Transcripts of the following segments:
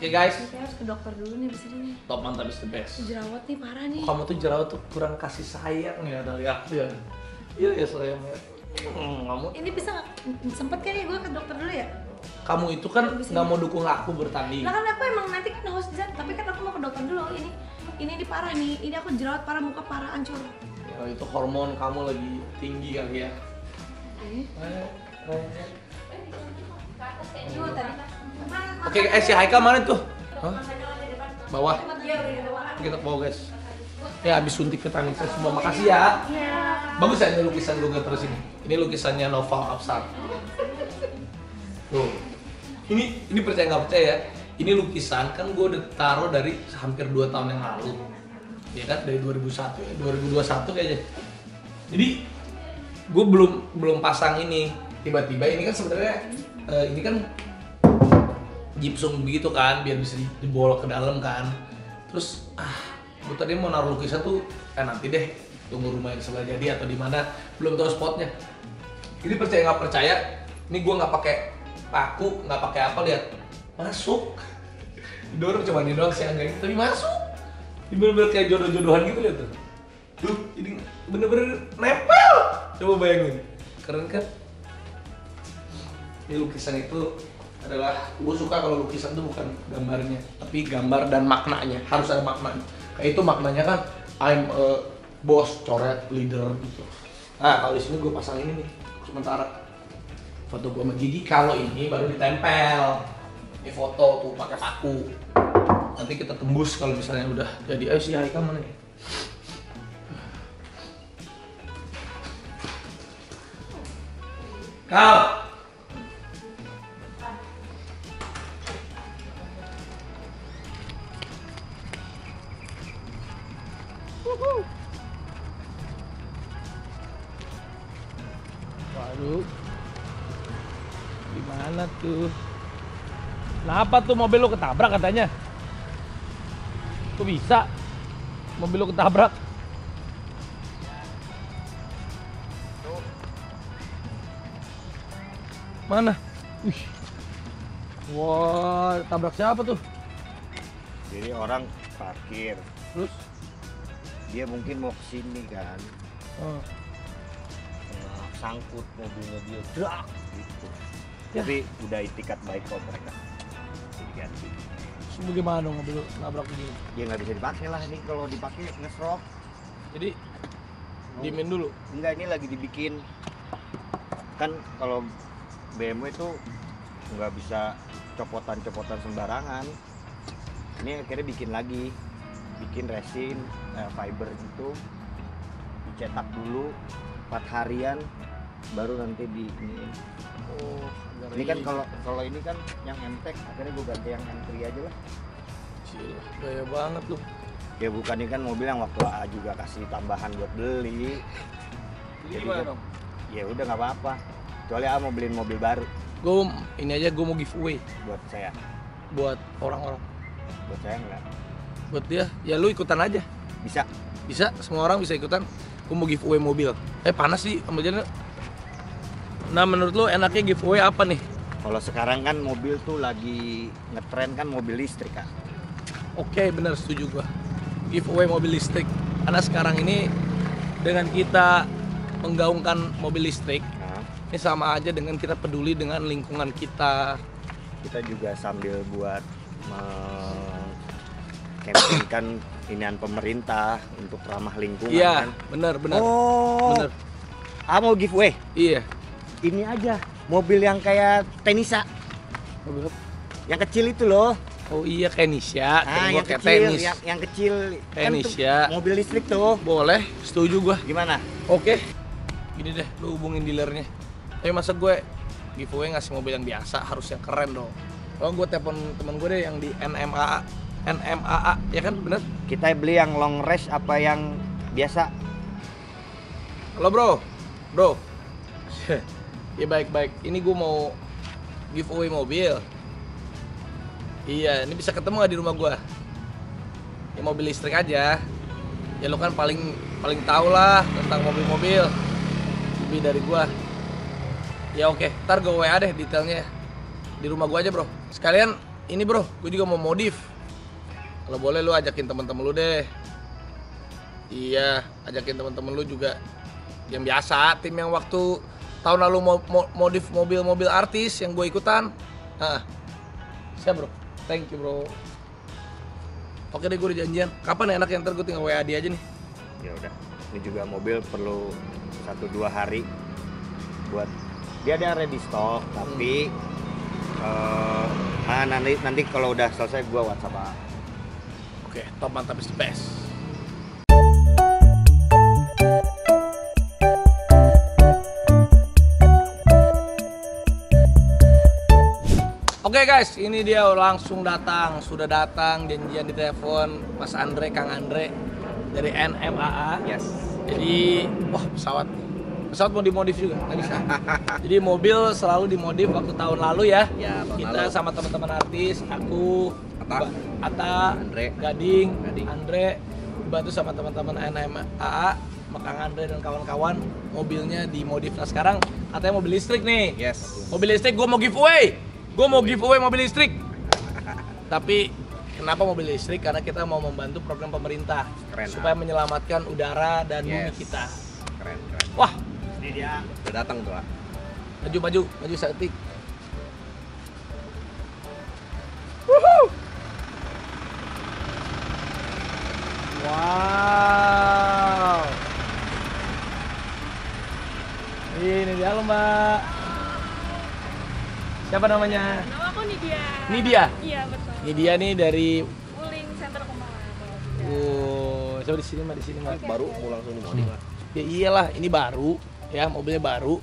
Oke guys. Kita harus ke dokter dulu nih abis ini nih. Top mantap is the best. Jerawat nih parah nih. Kamu tuh jerawat tuh kurang kasih sayang ya dari aku ya. Iya ya sayang ya. Kamu. Ini bisa nggak? Sempet kan ya gue ke dokter dulu ya? Kamu itu kan nggak mau dukung aku bertanding. Nah kan aku emang nanti kan host Zat, tapi kan aku mau ke dokter dulu. Ini parah nih. Ini aku jerawat parah, muka parah, hancur. Ya, itu hormon kamu lagi tinggi kali ya. Oke, si Haikal mana tuh? Hah? Bawah. Kita ke bawah guys. Ya habis suntik vitamin C semua. Makasih ya. Bagus ya ini lukisan gue terus ini. Ini lukisannya Noval Absar. Tuh. Ini percaya nggak percaya ya? Ini lukisan kan gue udah taruh dari hampir 2 tahun yang lalu. Ya kan dari 2001 ya, 2021 kayaknya. Jadi gue belum pasang ini. Tiba-tiba ini kan sebenarnya ini kan gypsum begitu kan biar bisa dibolok ke dalam kan. Terus gue tadi mau naruh lukisan tuh nanti deh tunggu rumah yang sebelah jadi atau di mana, belum tahu spotnya. Ini percaya nggak percaya, ini gue nggak pakai paku, nggak pakai apa, lihat masuk. Didorong cuma ini doang sih agak, tapi masuk. Ini bener-bener kayak jodoh-jodohan gitu lihat tuh. Tuh, ini bener-bener nempel. Coba bayangin, keren kan? Ini lukisan itu adalah, gue suka kalau lukisan tuh bukan gambarnya, tapi gambar dan maknanya, harus ada maknanya. Kayak itu maknanya kan, I'm a boss, coret, leader gitu. Nah kalau di sini gue pasang ini nih, sementara foto gue sama Gigi. Kalau ini baru ditempel. Ini foto tuh pakai paku. Nanti kita tembus kalau misalnya udah jadi. Ayo si Haikal mana nih? Kal. Waduh, gimana tuh? Kenapa tuh mobil lo ketabrak katanya? Kok bisa mobil lo ketabrak? Mana? Wih, wah, tabrak siapa tuh? Jadi orang parkir, Terus? dia mungkin mau kesini kan, Oh. sangkut mobilnya dia, drak gitu. Ya. Tapi udah itikat baik kok mereka, jadi ganti. Terus bagaimana dong mobil lo nabrak begini? Dia nggak bisa dipakai lah, ini kalau dipakai ngesrok. Jadi diemin dulu. Enggak, ini lagi dibikin. Kan kalau BMW itu nggak bisa copotan-copotan sembarangan. Ini akhirnya bikin lagi, bikin resin, fiber gitu, dicetak dulu 4 harian, baru nanti di ini. Oh, Ini kan kalau ini kan yang M-Tech, akhirnya gue ganti yang M3 aja lah. Gila, gaya banget lu. Ya bukan, ini kan mobil yang waktu A juga kasih tambahan buat beli. Jadi Jadi gimana kan- dong? Ya udah nggak apa-apa. Kecuali A mau beliin mobil baru Gue ini aja gue mau giveaway buat saya. buat orang-orang. Buat saya enggak. Buat dia, ya lu ikutan aja. Bisa. Bisa, semua orang bisa ikutan. Gue mau giveaway mobil. Panas sih ambil jalan. Nah menurut lu enaknya giveaway apa nih? Kalau sekarang kan mobil tuh lagi ngetren kan mobil listrik kan. Oke, bener, setuju gua. Giveaway mobil listrik. Karena sekarang ini dengan kita menggaungkan mobil listrik, Nah, ini sama aja dengan kita peduli dengan lingkungan kita. kita juga sambil buat campaignkan inian pemerintah untuk ramah lingkungan Iya, kan. bener, bener. Oh, Bener. mau giveaway. Iya. Ini aja, mobil yang kayak Tenisa, Mobil apa? yang kecil itu loh. Oh iya, kayak Nisha. Ah, Gua yang kayak kecil, tenis. yang kecil. Kan tuh Tenisya. mobil listrik tuh. Boleh, setuju gua. Gimana? Oke. Gini deh, lu hubungin dealernya. Tapi masa gue giveaway ngasih mobil yang biasa, harus yang keren dong. Kalau gue telepon temen gue deh yang di NMAA, ya kan bener? Kita beli yang long range apa yang biasa? Halo bro. Ya baik. Ini gue mau giveaway mobil. Iya, ini bisa ketemu gak di rumah gue? Ya mobil listrik aja. Ya lo kan paling tahu lah tentang mobil-mobil lebih dari gue. Ya oke, ntar gue WA deh detailnya. Di rumah gue aja bro. Sekalian ini bro, gue juga mau modif. Kalau boleh lu ajakin teman-teman lu deh. Iya, ajakin teman-teman lu juga. Yang biasa, tim yang waktu tahun lalu modif mobil-mobil artis yang gue ikutan. Nah, siap bro, thank you bro. Oke deh, gue udah janjian. Kapan ya enaknya, ntar gue tinggal WA dia aja nih. Ya udah, ini juga mobil perlu 1-2 hari buat dia ada ready stock, tapi nanti kalau udah selesai gua WhatsApp. Oke, top, mantap, is the best. Oke guys, ini dia langsung datang, sudah datang, janjian di telepon Mas Andre, Kang Andre dari NMAA. Yes. Jadi, wah pesawat mau dimodif juga, nggak bisa. Jadi mobil selalu dimodif waktu tahun lalu ya. Ya, tahun kita lalu. sama teman-teman artis, aku, Ata, Andre. Gading, Andre, dibantu sama teman-teman NMAA, Kang Andre dan kawan-kawan, mobilnya dimodif. Nah sekarang katanya mobil listrik nih. Yes. Mobil listrik, gue mau giveaway mobil listrik. Tapi kenapa mobil listrik? Karena kita mau membantu program pemerintah. Keren, supaya menyelamatkan udara dan bumi Yes. kita. Keren. Wah, Ini dia udah datang tuh. maju sakti. Wow. Ini dia loh Mbak. Siapa namanya? Nama aku Nidia. Nidia. Iya betul. Nidia nih dari Wuling Center Kemang. coba di sini Mbak. Baru mau langsung dimodif. Ya iyalah, ini baru ya, mobilnya baru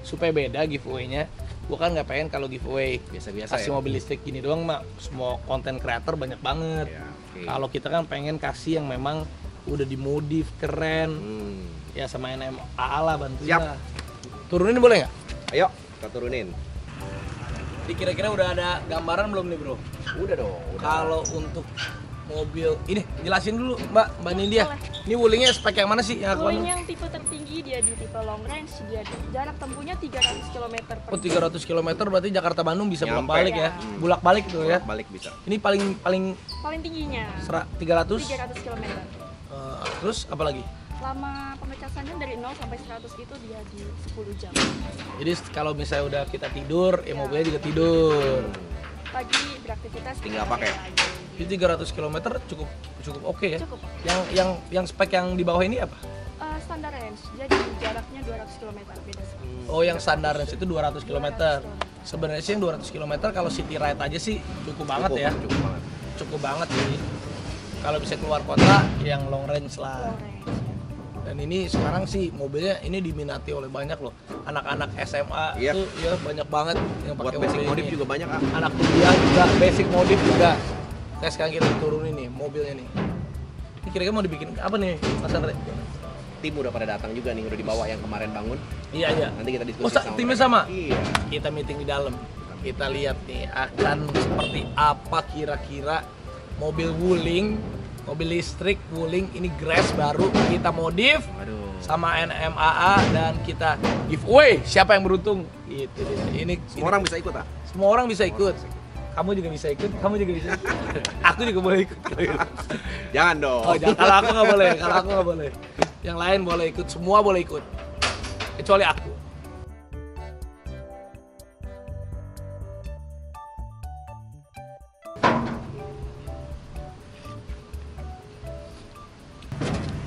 supaya beda giveaway-nya. Gua kan nggak pengen kalau giveaway Biasa-biasa kasih ya. mobil listrik gini doang mak, semua konten kreator banyak banget. Ya, oke. Kalau kita kan pengen kasih yang memang udah dimodif keren, ya sama NMAA lah bantuin Siap. lah. Turunin boleh nggak? Ayo, kita turunin. Jadi kira-kira udah ada gambaran belum nih bro? Udah dong. Kalau untuk mobil ini jelasin dulu Mbak Nindya. Boleh. Ini wulingnya spek yang mana sih yang aku Wuling yang tipe tertinggi dia di tipe long range, dia jarak tempuhnya 300 km per Oh 300 km berarti Jakarta Bandung bisa Nyampe. bolak-balik ya. Ya. Bolak-balik tuh ya. Balik bisa. Ini paling paling tingginya 300. 300 km. Terus apa lagi? Lama pengecasannya dari 0 sampai 100 itu dia di 10 jam. Jadi kalau misalnya udah kita tidur, ya mobilnya juga tidur. Pagi beraktivitas Tinggal pakai. lagi. Jadi 300 km cukup oke ya. Cukup. Yang spek yang di bawah ini apa? Standar range, jadi jaraknya 200 km beda sekali. Oh, yang standar range itu 200 km. Sebenarnya sih yang 200 km kalau city ride aja sih cukup banget ya. Cukup banget. Cukup banget sih. Kalau bisa keluar kota, yang long range lah. Long range. Dan ini sekarang sih mobilnya ini diminati oleh banyak loh. Anak-anak SMA Iya. tuh ya banyak banget yang Buat pakai basic mobil modif ini. juga banyak ah. Anak kuliah juga, basic modif juga. Kayak sekarang kita turunin nih mobilnya nih. Ini kira-kira mau dibikin apa nih Mas Andre? Tim udah pada datang juga nih, udah dibawa yang kemarin bangun. Iya. Nanti kita diskusi Oh, timnya mereka. sama? Iya. Kita meeting di dalam. Kita lihat nih akan seperti apa kira-kira mobil Wuling, mobil listrik Wuling ini Grass baru kita modif Aduh. sama NMAA dan kita giveaway siapa yang beruntung gitu. Ini Semua orang bisa ikut ah. semua orang bisa ikut. Kamu juga bisa ikut, kamu juga bisa ikut. Aku juga boleh ikut. Jangan dong. Oh, jangan. Kalau aku nggak boleh, kalau aku nggak boleh. Yang lain boleh ikut, semua boleh ikut. Kecuali aku.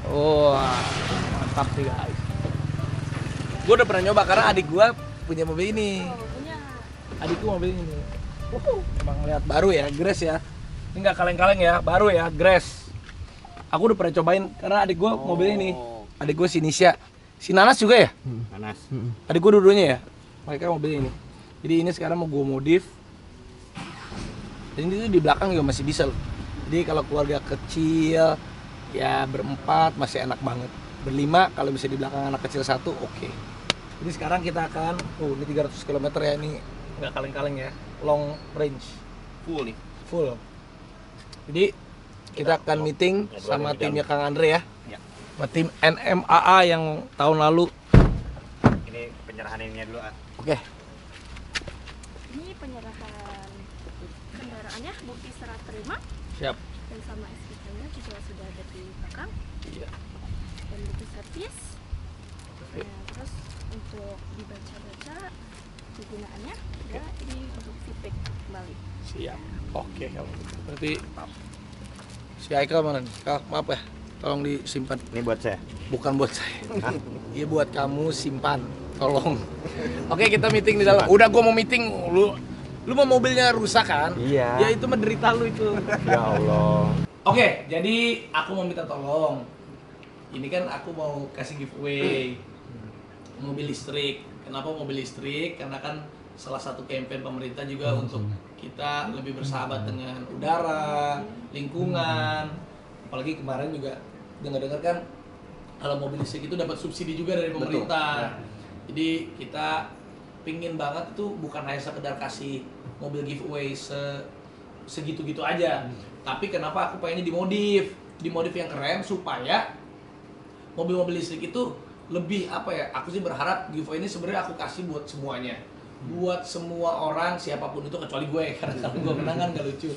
Wah, mantap sih guys. Gue udah pernah nyoba karena adik gue punya mobil ini. Oh, punya. Adikku mobil ini. Emang lihat baru ya, Grass ya. Ini nggak kaleng-kaleng ya, baru ya, Grass. Aku udah pernah cobain karena adik gue mobil ini. Adik gue si Nisha. Si Nanas juga ya? Panas. Adik gue dua-duanya ya? Mereka mobil ini. Jadi ini sekarang mau gue modif. Dan ini tuh di belakang juga masih bisa loh. Jadi kalau keluarga kecil, ya berempat masih enak banget. Berlima kalau bisa di belakang anak kecil satu, oke. Jadi sekarang kita akan, ini 300 km ya, ini nggak kaleng-kaleng ya, long range, Full nih. full. Jadi kita akan meeting sama timnya Kang Andre ya, Ya. sama tim NMAA yang tahun lalu. Ini penyerahan ininya dulu ah. Oke. Ini penyerahan kendaraan kegunaannya, bukti serah terima, Siap. dan sama SPK-nya juga sudah ada di belakang, Iya. dan bukti servis. Nah, terus untuk dibaca-baca kegunaannya, ya ini untuk feedback kembali. Siap. Oke kalau gitu. Berarti si Haikal mana nih? Kak, maaf ya. Tolong disimpan. Ini buat saya. Bukan buat saya. Iya buat kamu simpan. Tolong. Oke, kita meeting di dalam. Udah gua mau meeting. Lu mau mobilnya rusak kan? Iya. Ya itu menderita lu itu. Ya Allah. Oke, jadi aku mau minta tolong. Ini kan aku mau kasih giveaway mobil listrik. Kenapa mobil listrik? Karena kan salah satu campaign pemerintah juga untuk kita lebih bersahabat dengan udara, lingkungan. Apalagi kemarin juga dengar-dengar kan kalau mobil listrik itu dapat subsidi juga dari pemerintah. Jadi kita pingin banget itu bukan hanya sekedar kasih mobil giveaway segitu-gitu aja. Tapi kenapa aku pengennya dimodif yang keren supaya mobil-mobil listrik itu lebih apa ya? Aku sih berharap giveaway ini sebenarnya aku kasih buat semuanya. Buat semua orang siapapun itu kecuali gue karena kalau gue menang kan gak lucu.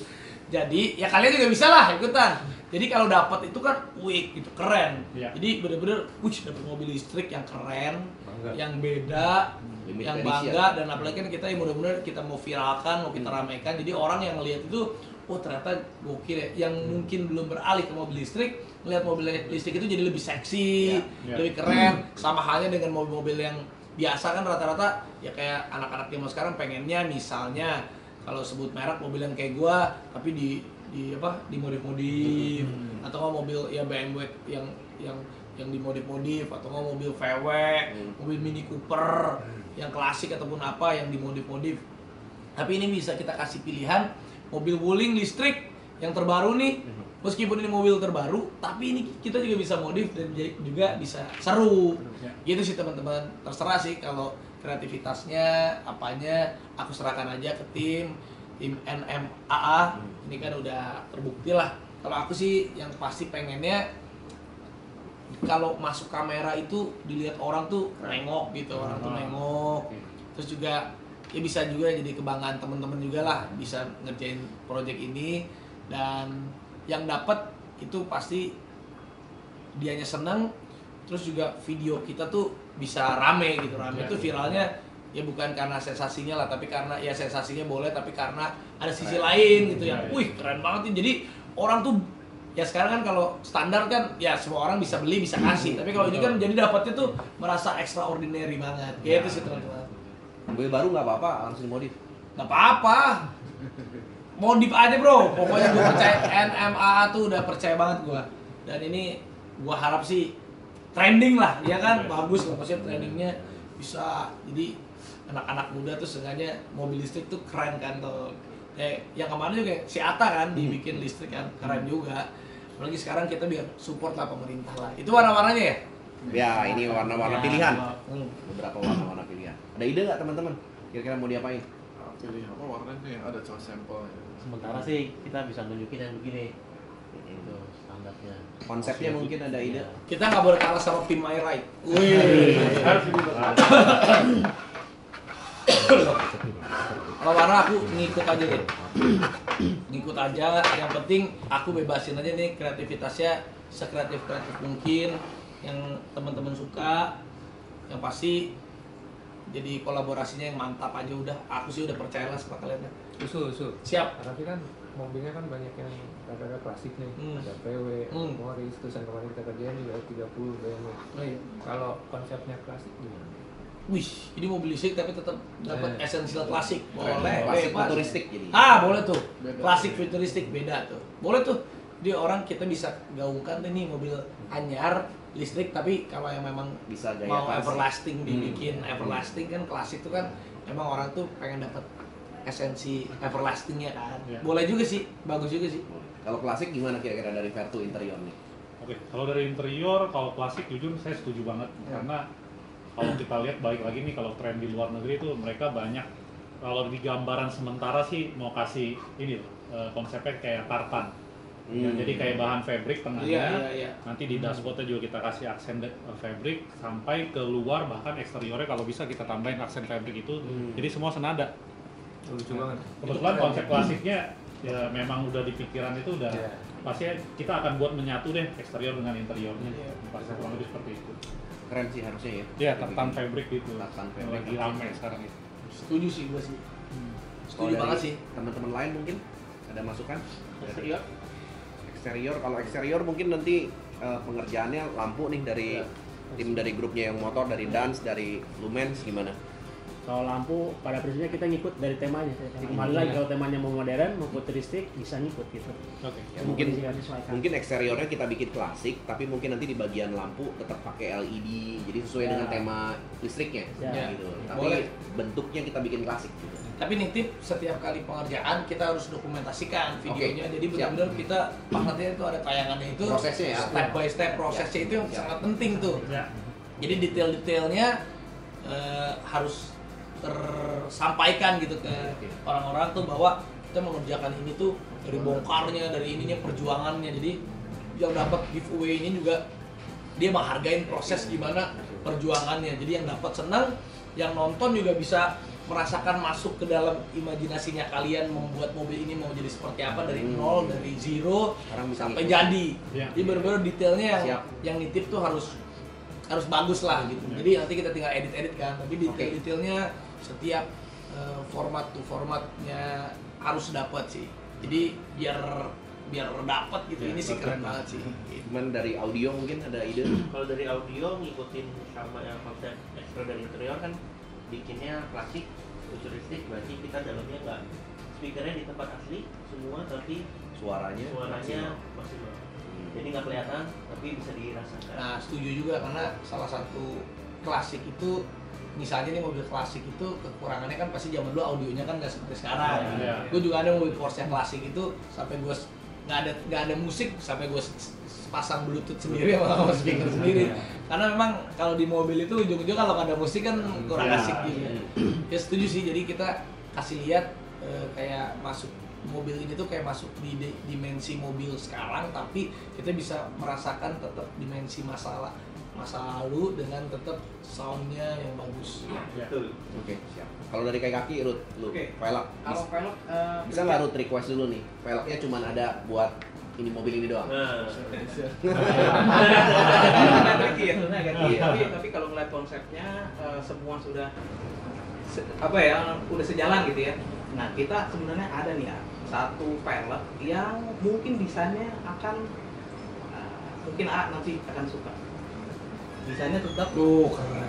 Jadi ya kalian juga bisa lah ikutan. Jadi kalau dapat itu kan, wih itu keren. Iya. Jadi bener-bener, dapat mobil listrik yang keren, yang beda, Limited yang edition. bangga dan apalagi kan kita yang mudah-mudahan kita mau viralkan, mau kita ramaikan. Jadi orang yang ngelihat itu, oh ternyata gokil ya. Yang mungkin belum beralih ke mobil listrik, ngelihat mobil listrik itu jadi lebih seksi, Iya. lebih keren. Sama halnya dengan mobil-mobil yang biasa kan rata-rata ya kayak anak-anak zaman sekarang pengennya misalnya kalau sebut merek mobil yang kayak gua tapi dimodif-modif atau nggak mobil ya BMW yang dimodif-modif atau nggak mobil VW, mobil Mini Cooper yang klasik ataupun apa yang dimodif-modif. Tapi ini bisa kita kasih pilihan mobil Wuling listrik yang terbaru nih. Meskipun ini mobil terbaru, tapi ini kita juga bisa modif dan juga bisa seru. Gitu sih teman-teman. Terserah sih kalau kreativitasnya, apanya, aku serahkan aja ke tim NMAA. Ini kan udah terbukti lah. Kalau aku sih yang pasti pengennya kalau masuk kamera itu dilihat orang tuh nengok gitu, orang tuh nengok. Terus juga ya bisa juga jadi kebanggaan teman-teman juga lah bisa ngerjain project ini dan yang dapat itu pasti dianya seneng terus juga video kita tuh bisa rame gitu itu viralnya ya bukan karena sensasinya lah tapi karena ya sensasinya boleh tapi karena ada sisi lain gitu yang wih keren banget nih jadi orang tuh ya sekarang kan kalau standar kan ya semua orang bisa beli bisa kasih tapi kalau ini kan jadi dapatnya tuh merasa extraordinary banget gitu sih teman-teman. Mobil baru nggak apa-apa, langsung modif. Nggak apa-apa. Modif aja bro, pokoknya gue percaya NMAA tuh udah percaya banget gue. Dan ini gue harap sih trending lah, ya kan? Bagus lah, maksudnya trendingnya bisa. Jadi anak-anak muda tuh sengaja mobil listrik tuh keren kan tuh. Yang kemarin juga si Atta kan dibikin listrik kan, keren juga. Apalagi sekarang kita biar support lah pemerintah lah. Itu warna-warnanya ya? Ya, ini warna-warna Ya, pilihan. hmm. Beberapa warna-warna pilihan. Ada ide nggak teman-teman? Kira-kira mau diapain? Pilih apa warnanya yang ada coba sampelnya. Sementara sih kita bisa nunjukin yang begini. Itu standarnya. Konsepnya mungkin ada ide. Kita nggak boleh kalah sama Pin My Ride. Wih. Kalau warna aku ngikut aja deh. Ngikut aja, yang penting aku bebasin aja nih kreativitasnya sekreatif-kreatif mungkin yang teman-teman suka. Yang pasti jadi kolaborasinya yang mantap aja udah. Aku sih udah percaya lah sama kalian. Usul. Siap. Tapi kan mobilnya kan banyak yang rada-rada klasik nih. Ada VW, Morris, terus yang kemarin kita kerjain juga 30 BMW. Oh, iya. Kalau konsepnya klasik gimana? Wih, ini mobil listrik tapi tetap dapat esensial klasik. Boleh, Klasik bebas. futuristik jadi. Boleh tuh. Klasik futuristik beda tuh. Boleh tuh. Jadi orang kita bisa gaungkan tuh nih mobil anyar listrik tapi kalau yang memang Bisa gaya mau klasik. everlasting dibikin everlasting kan klasik tuh kan emang orang tuh pengen dapat esensi everlastingnya kan. Boleh juga sih, bagus juga sih. Kalau klasik gimana kira-kira dari Vertu interior nih? Oke, kalau dari interior, kalau klasik jujur saya setuju banget karena kalau kita lihat balik lagi nih kalau tren di luar negeri itu mereka banyak kalau di gambaran sementara sih mau kasih ini loh konsepnya kayak tartan. Ya, jadi kayak bahan fabric tengahnya, nanti di dashboardnya juga kita kasih aksen fabric sampai ke luar bahkan eksteriornya kalau bisa kita tambahin aksen fabric itu, jadi semua senada. Lucu banget. Kebetulan konsep klasiknya ya memang udah di pikiran itu udah pasti kita akan buat menyatu deh eksterior dengan interiornya. Pasti kurang lebih seperti itu. Keren sih harusnya ya. Iya, tartan fabric gitu. Tartan Yang fabric. lagi rame sekarang itu. Setuju sih gue sih. Kalau Setuju banget dari sih. teman-teman lain mungkin ada masukan? Eksterior, kalau eksterior mungkin nanti pengerjaannya lampu nih dari tim dari grupnya yang motor, dari Dance, dari Lumens gimana? Kalau lampu pada prinsipnya kita ngikut dari temanya. Jadi kembali lagi kalau temanya mau modern, mau futuristik bisa ngikut gitu. Oke. Ya, mungkin eksteriornya kita bikin klasik, tapi mungkin nanti di bagian lampu tetap pakai LED, jadi sesuai dengan tema listriknya, gitu. Tapi Boleh. bentuknya kita bikin klasik. Gitu. Tapi nitip setiap kali pengerjaan kita harus dokumentasikan videonya. Jadi benar-benar kita paketnya itu ada tayangannya itu. Prosesnya ya. Step by step prosesnya itu yang sangat penting tuh. Ya. Jadi detail-detailnya harus tersampaikan gitu ke orang-orang tuh bahwa kita mengerjakan ini tuh dari bongkarnya, dari ininya, perjuangannya. Jadi yang dapat giveaway ini juga dia menghargain proses gimana perjuangannya. Jadi yang dapat senang, yang nonton juga bisa merasakan masuk ke dalam imajinasinya kalian membuat mobil ini mau jadi seperti apa dari nol, dari zero sampai jadi. Ya. Jadi benar-benar detailnya yang nitip tuh harus bagus lah gitu. Jadi nanti kita tinggal edit kan, tapi detail-detailnya setiap format to formatnya harus dapat sih. Jadi biar dapat gitu. Ini sih keren banget sih. Cuman dari audio mungkin ada ide? Kalau dari audio ngikutin sama yang konsep ekstra dari interior kan bikinnya klasik, futuristik, berarti kita dalamnya nggak speakernya di tempat asli semua, tapi Suaranya maksimal. Jadi nggak kelihatan, tapi bisa dirasakan. Nah, setuju juga karena salah satu klasik itu misalnya nih mobil klasik itu kekurangannya kan pasti zaman dulu audionya kan nggak seperti sekarang. Gue juga ada mobil Porsche klasik itu sampai gue nggak ada musik sampai gue pasang Bluetooth sendiri sama speaker sendiri. Karena memang kalau di mobil itu ujung-ujung kalau nggak ada musik kan kurang asik gitu. Ya setuju sih. Jadi kita kasih lihat kayak masuk mobil ini tuh kayak masuk di dimensi mobil sekarang, tapi kita bisa merasakan tetap dimensi masa lalu dengan tetap soundnya yang bagus. Betul. Oke, siap. Kalau dari kayak kaki, Ruth, lu velg. Kalau velg Bisa nggak Ruth request dulu nih? Velgnya cuma ada buat ini mobil ini doang. agak tricky ya sebenarnya agak tricky. Tapi kalau ngeliat konsepnya semua sudah udah sejalan gitu ya. Nah kita sebenarnya ada nih ya satu velg yang mungkin desainnya akan mungkin nanti akan suka. Desainnya tetap Keren.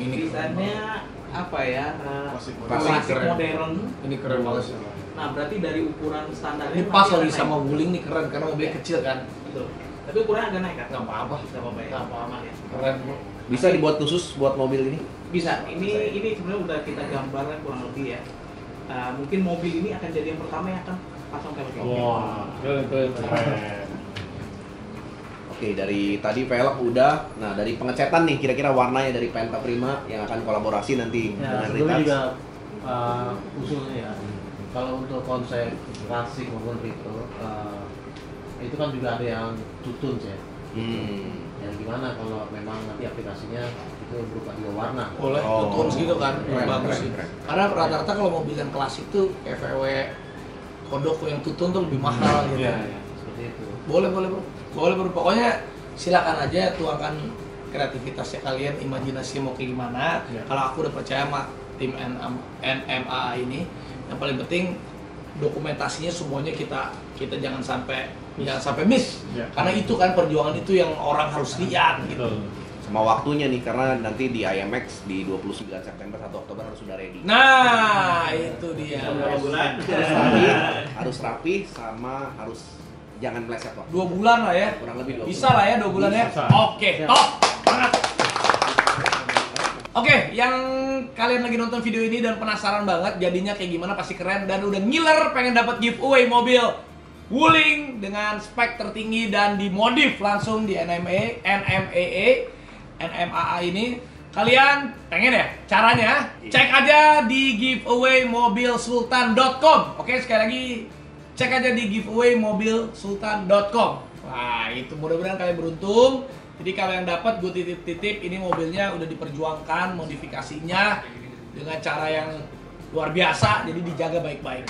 Ini desainnya apa ya? Klasik Klasik modern. Ini keren banget sih. Nah berarti dari ukuran standarnya Ini pas nanti lagi akan sama naik. Wuling nih keren karena mobilnya kecil kan. Betul. Tapi ukurannya agak naik kan? Nggak apa-apa. Nggak apa-apa ya. Nggak apa-apa. Aman ya. Keren. Bisa dibuat khusus buat mobil ini? Bisa. Ini sebenarnya udah kita gambarkan kurang lebih ya. Mungkin mobil ini akan jadi yang pertama yang akan pasang velg. Wah, keren. Oke, dari tadi velg udah. Nah, dari pengecetan nih kira-kira warnanya dari Penta Prima yang akan kolaborasi nanti dengan Sebelumnya Retouch. juga usulnya ya. Kalau untuk konsep klasik maupun retro, itu kan juga ada yang tutun ya. Yang gimana kalau memang nanti aplikasinya itu berupa dua warna. Boleh tutup gitu kan. Keren, Bagus keren, sih. keren. Karena rata-rata kalau mobil yang klasik tuh kayak VW Kodok yang tutun tuh lebih mahal gitu. Seperti itu. Boleh bro. Pokoknya silakan aja tuangkan kreativitasnya kalian, imajinasi mau kayak gimana. Kalau aku udah percaya sama tim NMA ini, yang paling penting dokumentasinya semuanya kita jangan sampai miss. Karena itu kan perjuangan itu yang orang harus lihat gitu. Sama waktunya nih karena nanti di IMX di 29 September 1 Oktober harus sudah ready. Nah, itu dia. Harus rapi sama harus jangan meleset waktu. 2 bulan lah ya. Kurang lebih 2 Bisa bulan. lah ya 2 bulan ya. Bisa. Oke, top. Banget. Oke, yang kalian lagi nonton video ini dan penasaran banget jadinya kayak gimana pasti keren dan udah ngiler pengen dapat giveaway mobil Wuling dengan spek tertinggi dan dimodif langsung di NMAA ini. Kalian pengen ya? Caranya cek aja di giveawaymobilsultan.com. Oke, sekali lagi cek aja di giveawaymobilsultan.com. Wah, itu mudah-mudahan kalian beruntung. Jadi kalau yang dapat gue titip-titip, ini mobilnya udah diperjuangkan modifikasinya dengan cara yang luar biasa, jadi dijaga baik-baik.